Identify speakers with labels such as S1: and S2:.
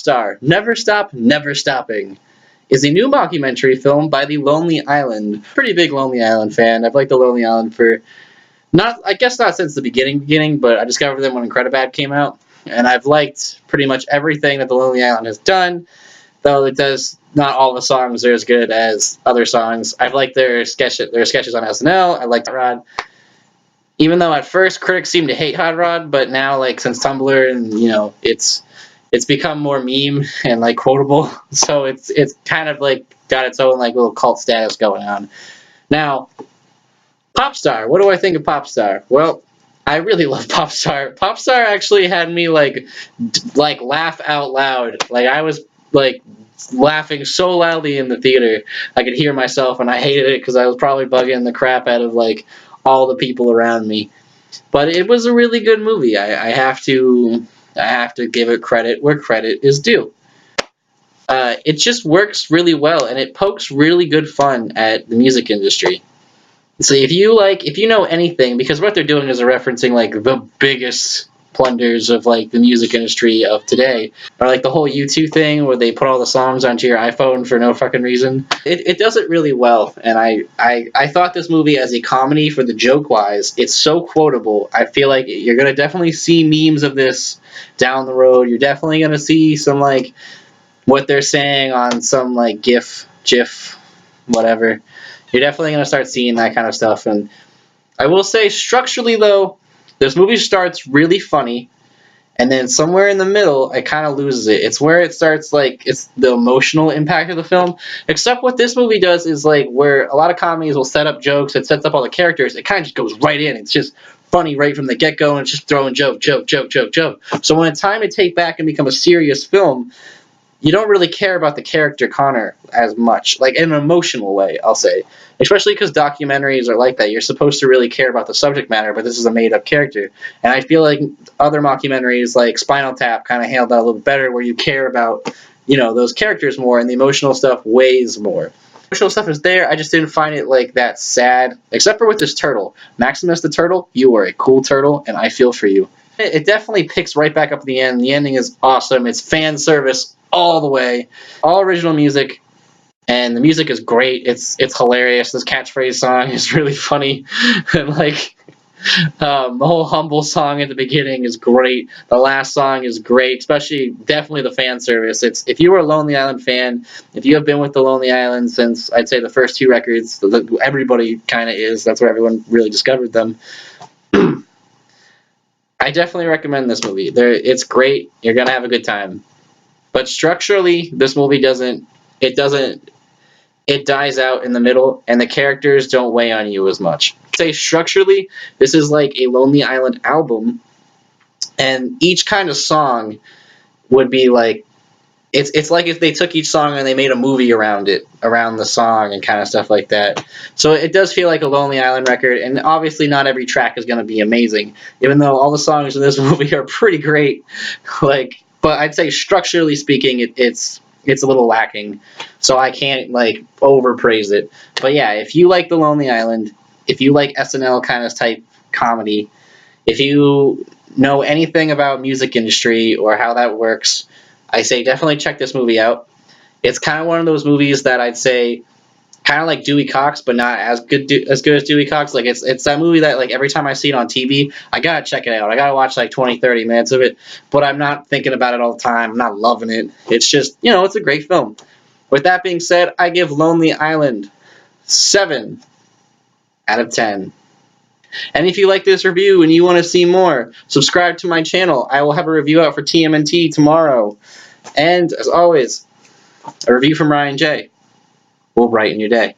S1: Popstar, Never Stop, Never Stopping is a new mockumentary film by The Lonely Island. Pretty big Lonely Island fan. I've liked The Lonely Island for I guess not since the beginning, but I discovered them when Incredibad came out, and I've liked pretty much everything that The Lonely Island has done. Though it does not all the songs are as good as other songs. I've liked their sketches on SNL. I liked Hot Rod. Even though at first critics seemed to hate Hot Rod, but now like since Tumblr and it's become more meme and like quotable, so it's kind of like got its own like little cult status going on. Now, Popstar. What do I think of Popstar? Well, I really love Popstar. Popstar actually had me like laugh out loud. Like I was like laughing so loudly in the theater I could hear myself, and I hated it because I was probably bugging the crap out of like all the people around me. But it was a really good movie. I have to give it credit where credit is due. It just works really well, and it pokes really good fun at the music industry. So if you know anything, because what they're doing is they're referencing like the biggest plunders of like the music industry of today, or like the whole U2 thing where they put all the songs onto your iPhone for no fucking reason. It does it really well, and I thought this movie as a comedy for the joke wise, it's so quotable. I feel like you're gonna definitely see memes of this down the road. You're definitely gonna see some like what they're saying on some like GIF, whatever. You're definitely going to start seeing that kind of stuff. And I will say, structurally, though, this movie starts really funny, and then somewhere in the middle, it kind of loses it. It's where it starts, like, it's the emotional impact of the film. Except what this movie does is, like, where a lot of comedies will set up jokes, it sets up all the characters, it kind of just goes right in. It's just funny right from the get-go, and it's just throwing joke. So when it's time to take back and become a serious film, you don't really care about the character Connor as much, like in an emotional way, I'll say. Especially because documentaries are like that. You're supposed to really care about the subject matter, but this is a made-up character. And I feel like other mockumentaries, like Spinal Tap, kind of handled that a little better, where you care about, those characters more, and the emotional stuff weighs more. Emotional stuff is there. I just didn't find it like that sad, except for with this turtle, Maximus the turtle. You are a cool turtle, and I feel for you. It definitely picks right back up at the end. The ending is awesome. It's fan service all the way. All original music, and the music is great. It's hilarious. This catchphrase song is really funny. And like the whole humble song at the beginning is great. The last song is great, especially definitely the fan service. It's if you were a Lonely Island fan, if you have been with the Lonely Island since I'd say the first two records, everybody kind of is. That's where everyone really discovered them. I definitely recommend this movie. It's great. You're gonna have a good time. But structurally, this movie it dies out in the middle, and the characters don't weigh on you as much. Say structurally, this is like a Lonely Island album, and each kind of song would be like, it's like if they took each song and they made a movie around the song and kind of stuff like that. So it does feel like a Lonely Island record, and obviously not every track is going to be amazing, even though all the songs in this movie are pretty great. But I'd say structurally speaking, it's a little lacking, so I can't like overpraise it. But yeah, if you like The Lonely Island, if you like SNL kind of type comedy, if you know anything about music industry or how that works, I say definitely check this movie out. It's kind of one of those movies that I'd say kind of like Dewey Cox, but not as good as Dewey Cox. Like it's that movie that like every time I see it on TV, I gotta check it out. I gotta watch like 20-30 minutes of it, but I'm not thinking about it all the time. I'm not loving it. It's just, it's a great film. With that being said, I give Lonely Island 7 out of 10. And if you like this review and you want to see more, subscribe to my channel. I will have a review out for TMNT tomorrow. And as always, a review from Ryan J will brighten your day.